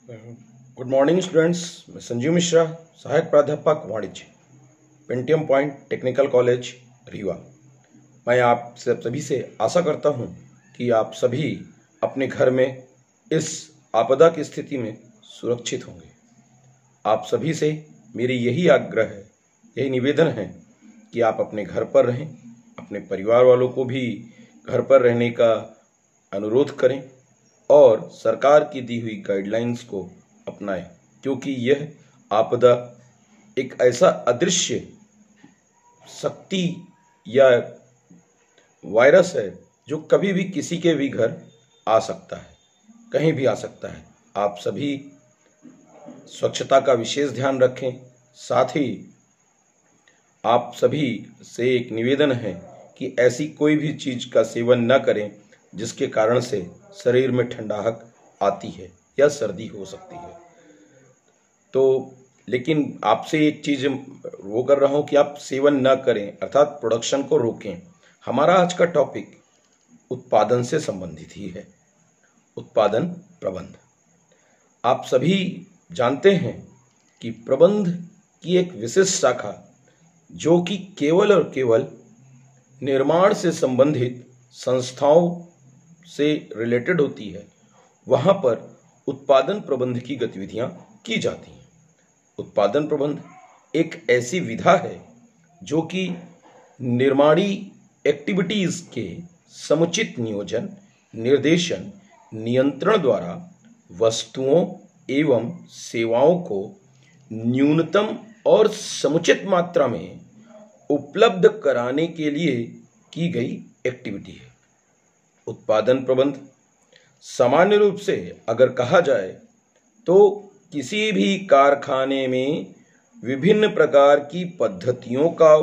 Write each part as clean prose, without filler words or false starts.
Good morning students. मैं संजीव मिश्रा, सहायक प्राध्यापक वाणिज्य, Pentium point technical college Rewa. मैं आप सभी से आशा करता हूं कि आप सभी अपने घर में इस आपदा की स्थिति में सुरक्षित होंगे। आप सभी से मेरी यही आग्रह है, यही निवेदन है कि आप अपने घर पर रहें, अपने परिवार वालों को भी घर पर रहने का अनुरोध करें और सरकार की दी हुई गाइडलाइंस को अपनाएं, क्योंकि यह आपदा एक ऐसा अदृश्य शक्ति या वायरस है जो कभी भी किसी के भी घर आ सकता है, कहीं भी आ सकता है। आप सभी स्वच्छता का विशेष ध्यान रखें। साथ ही आप सभी से एक निवेदन है कि ऐसी कोई भी चीज का सेवन न करें जिसके कारण से शरीर में ठंडाहट आती है या सर्दी हो सकती है। तो लेकिन आपसे एक चीज वो कर रहा हूं कि आप सेवन न करें, अर्थात प्रोडक्शन को रोकें। हमारा आज का टॉपिक उत्पादन से संबंधित ही है, उत्पादन प्रबंध। आप सभी जानते हैं कि प्रबंध की एक विशिष्ट शाखा जो कि केवल और केवल निर्माण से संबंधित संस्थाओं से रिलेटेड होती है, वहां पर उत्पादन प्रबंध की गतिविधियां की जाती हैं। उत्पादन प्रबंध एक ऐसी विधा है जो कि निर्माणी एक्टिविटीज के समुचित नियोजन, निर्देशन, नियंत्रण द्वारा वस्तुओं एवं सेवाओं को न्यूनतम और समुचित मात्रा में उपलब्ध कराने के लिए की गई एक्टिविटी है। उत्पादन प्रबंध सामान्य रूप से अगर कहा जाए तो किसी भी कारखाने में विभिन्न प्रकार की पद्धतियों का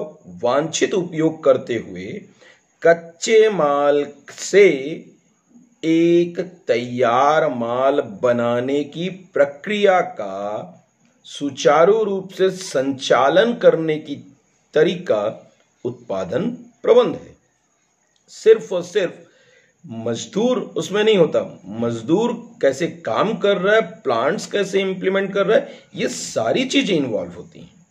वांछित उपयोग करते हुए कच्चे माल से एक तैयार माल बनाने की प्रक्रिया का सुचारू रूप से संचालन करने की तरीका उत्पादन प्रबंध है। सिर्फ और सिर्फ मजदूर उसमें नहीं होता, मजदूर कैसे काम कर रहा है, प्लांट्स कैसे इंप्लीमेंट कर रहा है, ये सारी चीजें इन्वॉल्व होती हैं।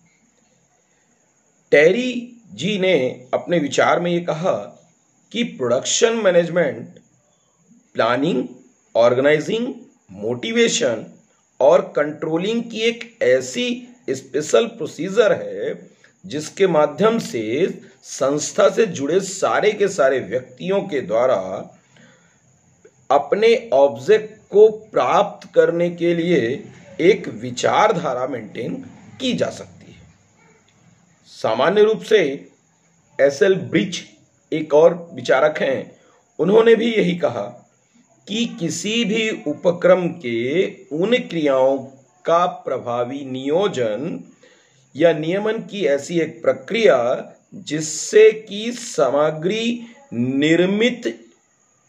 टेरी जी ने अपने विचार में ये कहा कि production management planning, organising, motivation और कंट्रोलिंग की एक ऐसी स्पेशल प्रोसीजर है जिसके माध्यम से संस्था से जुड़े सारे के सारे व्यक्तियों के द्वारा अपने ऑब्जेक्ट को प्राप्त करने के लिए एक विचारधारा मेंटेन की जा सकती है। सामान्य रूप से एसएल ब्रिच एक और विचारक हैं, उन्होंने भी यही कहा कि किसी भी उपक्रम के उन क्रियाओं का प्रभावी नियोजन या नियमन की ऐसी एक प्रक्रिया जिससे कि सामग्री निर्मित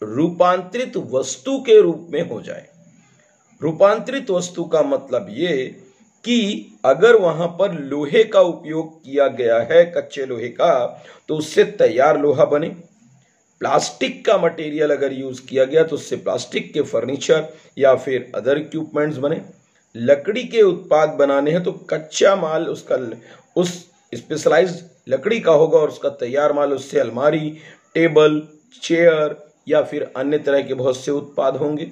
रूपांतरित वस्तु के रूप में हो जाए। रूपांतरित वस्तु का मतलब ये कि अगर वहां पर लोहे का उपयोग किया गया है, कच्चे लोहे का, तो उससे तैयार लोहा बने। प्लास्टिक का मटेरियल अगर यूज किया गया तो उससे प्लास्टिक के फर्नीचर या फिर अदर इक्विपमेंट्स बने। लकड़ी के उत्पाद बनाने हैं तो कच्चा माल उसका उस स्पेशलाइज्ड लकड़ी का होगा और उसका तैयार माल उससे अलमारी, टेबल, चेयर या फिर अन्य तरह के बहुत से उत्पाद होंगे।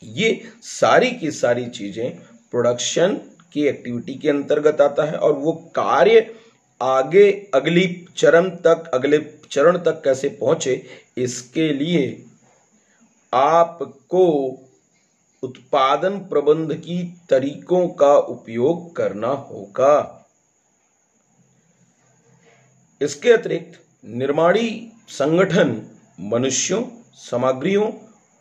ये सारी की सारी चीजें प्रोडक्शन की एक्टिविटी के अंतर्गत आता है और वो कार्य आगे अगले चरण तक कैसे पहुंचे, इसके लिए आपको उत्पादन प्रबंध की तरीकों का उपयोग करना होगा। इसके अतिरिक्त निर्माणी संगठन मनुष्यों, सामग्रियों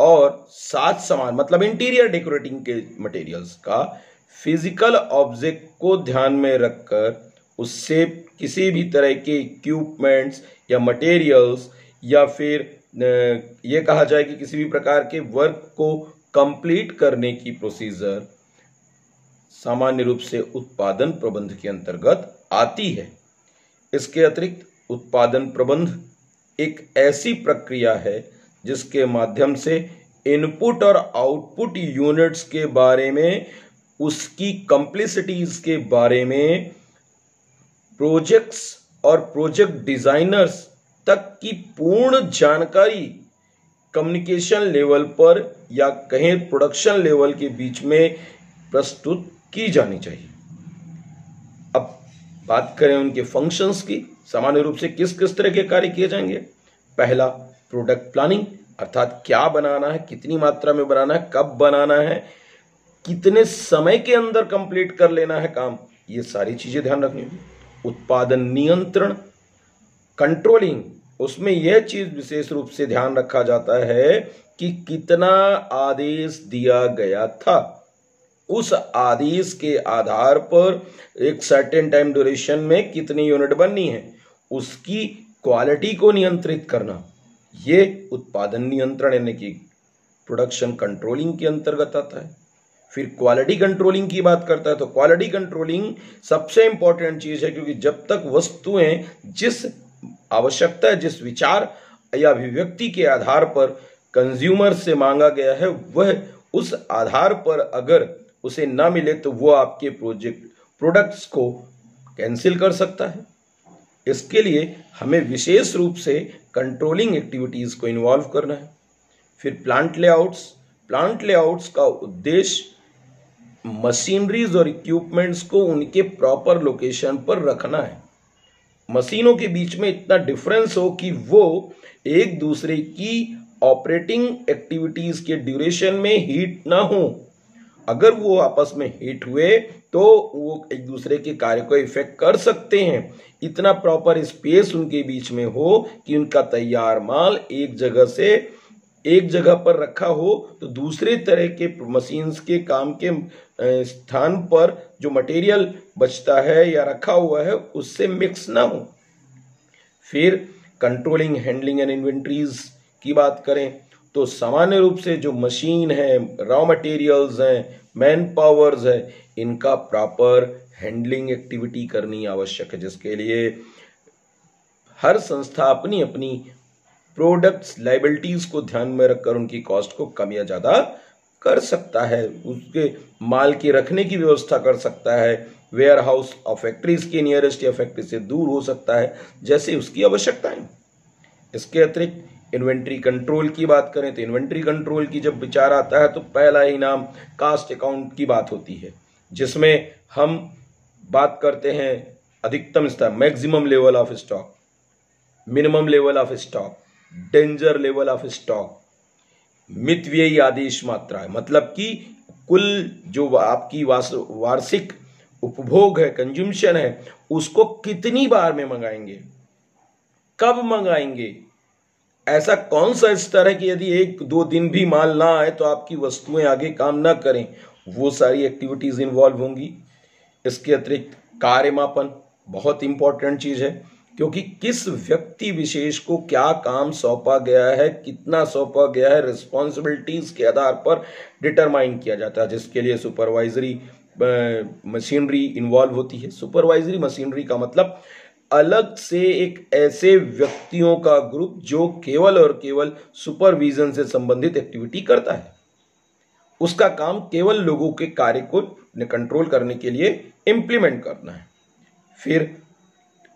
और साज सामान मतलब इंटीरियर डेकोरेटिंग के मटेरियल्स का फिजिकल ऑब्जेक्ट को ध्यान में रखकर उससे किसी भी तरह के इक्विपमेंट्स या मटेरियल्स या फिर ये कहा जाए कि किसी भी प्रकार के वर्क को कंप्लीट करने की प्रोसीजर सामान्य रूप से उत्पादन प्रबंध के अंतर्गत आती है। इसके अतिरिक्त उत्पादन प्रबंध एक ऐसी प्रक्रिया है जिसके माध्यम से इनपुट और आउटपुट यूनिट्स के बारे में, उसकी कॉम्प्लेक्सिटीज के बारे में, प्रोजेक्ट्स और प्रोजेक्ट डिजाइनर्स तक की पूर्ण जानकारी कम्युनिकेशन लेवल पर या कहें प्रोडक्शन लेवल के बीच में प्रस्तुत की जानी चाहिए। अब बात करें उनके फंक्शंस की, सामान्य रूप से किस किस तरह के कार्य किए जाएंगे। पहला, प्रोडक्ट प्लानिंग, अर्थात क्या बनाना है, कितनी मात्रा में बनाना है, कब बनाना है, कितने समय के अंदर कंप्लीट कर लेना है काम, ये सारी चीजें ध्यान रखनी होगी। उत्पादन नियंत्रण, कंट्रोलिंग, उसमें यह चीज विशेष रूप से ध्यान रखा जाता है कि कितना आदेश दिया गया था, उस आदेश के आधार पर एक सर्टेन टाइम ड्यूरेशन में कितनी यूनिट बननी है, उसकी क्वालिटी को नियंत्रित करना, ये उत्पादन नियंत्रण यानी कि प्रोडक्शन कंट्रोलिंग के अंतर्गत आता है। फिर क्वालिटी कंट्रोलिंग की बात करता है तो क्वालिटी कंट्रोलिंग सबसे इंपॉर्टेंट चीज है, क्योंकि जब तक वस्तुएं जिस आवश्यकता, जिस विचार या अभिव्यक्ति के आधार पर कंज्यूमर से मांगा गया है, वह उस आधार पर अगर उसे ना मिले तो वो आपके प्रोडक्ट्स को कैंसिल कर सकता है। इसके लिए हमें विशेष रूप से कंट्रोलिंग एक्टिविटीज को इन्वॉल्व करना है। फिर प्लांट लेआउट्स का उद्देश्य मशीनरीज और इक्विपमेंट्स को उनके प्रॉपर लोकेशन पर रखना है। मशीनों के बीच में इतना डिफरेंस हो कि वो एक दूसरे की ऑपरेटिंग एक्टिविटीज के ड्यूरेशन में हीट ना हो। अगर वो आपस में हीट हुए तो वो एक दूसरे के कार्य को इफेक्ट कर सकते हैं। इतना प्रॉपर स्पेस उनके बीच में हो कि उनका तैयार माल एक जगह से एक जगह पर रखा हो तो दूसरे तरह के मशीन्स के काम के स्थान पर जो मटेरियल बचता है या रखा हुआ है उससे मिक्स ना हो। फिर कंट्रोलिंग हैंडलिंग एंड इन्वेंट्रीज की बात करें तो सामान्य रूप से जो मशीन है, रॉ मटेरियल्स हैं, मैन पावर्स है, इनका प्रॉपर हैंडलिंग एक्टिविटी करनी आवश्यक है, जिसके लिए हर संस्था अपनी अपनी प्रोडक्ट्स लाइबिलिटीज को ध्यान में रखकर उनकी कॉस्ट को कम या ज्यादा कर सकता है, उसके माल के रखने की व्यवस्था कर सकता है, वेयर हाउस और फैक्ट्रीज के नियरेस्ट या फैक्ट्री से दूर हो सकता है जैसे उसकी आवश्यकताएं। इसके अतिरिक्त इन्वेंट्री कंट्रोल की बात करें तो इन्वेंट्री कंट्रोल की जब विचार आता है तो पहला ही नाम कास्ट अकाउंट की बात होती है, जिसमें हम बात करते हैं अधिकतम स्तर, maximum level of stock, minimum level of stock, danger level of stock, मितव्ययी आदेश मात्रा है, मतलब कि कुल जो आपकी वार्षिक उपभोग है, कंज्यूमशन है, उसको कितनी बार में मंगाएंगे, कब मंगाएंगे, ऐसा कौन सा स्तर है कि यदि एक दो दिन भी माल ना आए तो आपकी वस्तुएं आगे काम ना करें, वो सारी एक्टिविटीज इन्वॉल्व होंगी। इसके अतिरिक्त कार्य मापन बहुत इंपॉर्टेंट चीज है, क्योंकि किस व्यक्ति विशेष को क्या काम सौंपा गया है, कितना सौंपा गया है, रिस्पॉन्सिबिलिटीज के आधार पर डिटरमाइन किया जाता है, जिसके लिए सुपरवाइजरी मशीनरी इन्वॉल्व होती है। सुपरवाइजरी मशीनरी का मतलब अलग से एक ऐसे व्यक्तियों का ग्रुप जो केवल और केवल सुपरविजन से संबंधित एक्टिविटी करता है, उसका काम केवल लोगों के कार्य को कंट्रोल करने के लिए इंप्लीमेंट करना है। फिर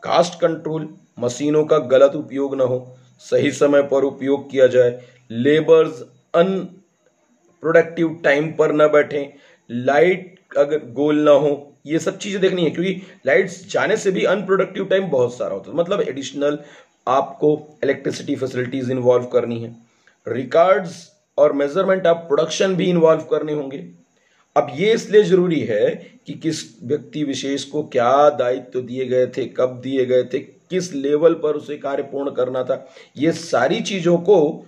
कास्ट कंट्रोल, मशीनों का गलत उपयोग ना हो, सही समय पर उपयोग किया जाए, लेबर्स अनप्रोडक्टिव टाइम पर ना बैठे, लाइट अगर गोल ना हो, ये सब चीजें देखनी है, क्योंकि लाइट्स जाने से भी अनप्रोडक्टिव टाइम बहुत सारा होता है, मतलब एडिशनल आपको इलेक्ट्रिसिटी फैसिलिटीज इन्वॉल्व करनी है। रिकॉर्ड्स और मेजरमेंट ऑफ प्रोडक्शन भी इन्वॉल्व करने होंगे। अब ये इसलिए जरूरी है कि किस व्यक्ति विशेष को क्या दायित्व दिए गए थे, कब दिए गए थे, किस लेवल पर उसे कार्य पूर्ण करना था, ये सारी चीजों को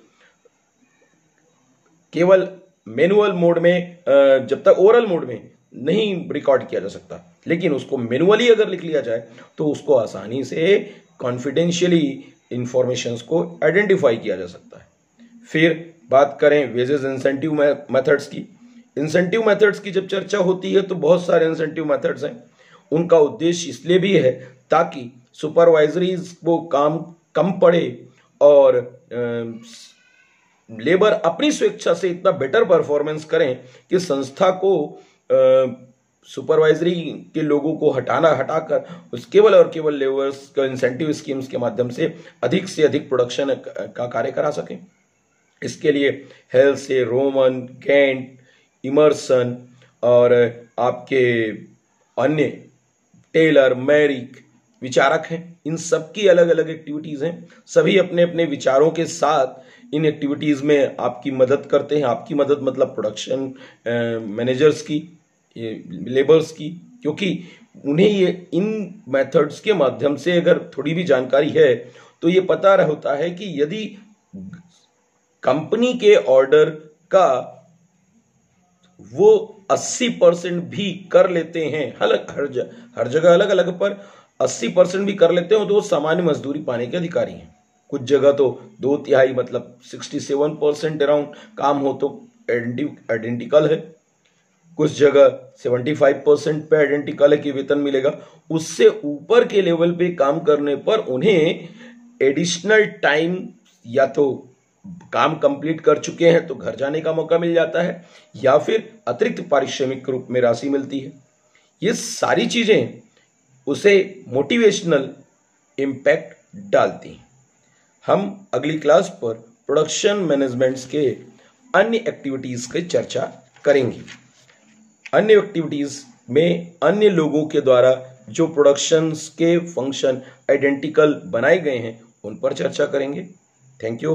केवल मैनुअल मोड में, जब तक ओरल मोड में नहीं रिकॉर्ड किया जा सकता, लेकिन उसको मैनुअली अगर लिख लिया जाए तो उसको आसानी से कॉन्फिडेंशियली इंफॉर्मेशंस को आइडेंटिफाई किया जा सकता है। फिर बात करें वेजेस इंसेंटिव मेथड्स की। इंसेंटिव मेथड्स की जब चर्चा होती है तो बहुत सारे इंसेंटिव मेथड्स हैं। उनका उद्देश्य इसलिए भी है ताकि सुपरवाइजरीज को काम कम पड़े और लेबर अपनी स्वेच्छा से इतना बेटर परफॉर्मेंस करें कि संस्था को सुपरवाइजरी के लोगों को हटाकर उस केवल और केवल लेबर्स को इंसेंटिव स्कीम्स के माध्यम से अधिक प्रोडक्शन का कार्य करा सकें। इसके लिए हेल्थ से रोमन, गेंट, इमर्सन और आपके अन्य टेलर, मैरिक विचारक हैं। इन सबकी अलग अलग एक्टिविटीज हैं। सभी अपने अपने विचारों के साथ इन एक्टिविटीज में आपकी मदद करते हैं। आपकी मदद मतलब प्रोडक्शन मैनेजर्स की, लेबर्स की, क्योंकि उन्हें ये इन मेथड्स के माध्यम से अगर थोड़ी भी जानकारी है तो ये पता होता है कि यदि कंपनी के ऑर्डर का वो 80% भी कर लेते हैं, हर जगह अलग अलग, पर 80% भी कर लेते हो तो वो सामान्य मजदूरी पाने के अधिकारी हैं। कुछ जगह तो 2/3 मतलब 67% अराउंड काम हो तो आइडेंटिकल है, कुछ जगह 75% पे आइडेंटिकल है कि वेतन मिलेगा। उससे ऊपर के लेवल पे काम करने पर उन्हें एडिशनल टाइम, या तो काम कंप्लीट कर चुके हैं तो घर जाने का मौका मिल जाता है, या फिर अतिरिक्त पारिश्रमिक के रूप में राशि मिलती है। ये सारी चीजें उसे मोटिवेशनल इम्पैक्ट डालती हैं। हम अगली क्लास पर प्रोडक्शन मैनेजमेंट्स के अन्य एक्टिविटीज की चर्चा करेंगे। अन्य एक्टिविटीज में अन्य लोगों के द्वारा जो प्रोडक्शंस के फंक्शन आइडेंटिकल बनाए गए हैं उन पर चर्चा करेंगे। Thank you.